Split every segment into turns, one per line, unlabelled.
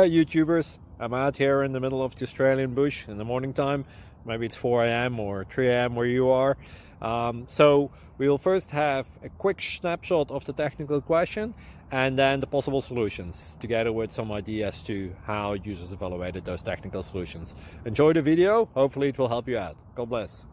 Hi YouTubers, I'm out here in the middle of the Australian bush in the morning time. Maybe it's 4 a.m. or 3 a.m. where you are. So we'll first have a quick snapshot of the technical question and then the possible solutions, together with some ideas to how users evaluated those technical solutions. Enjoy the video, hopefully it will help you out. God bless.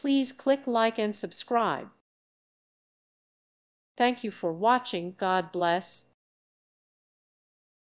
Please click like and subscribe. Thank you for watching. God bless.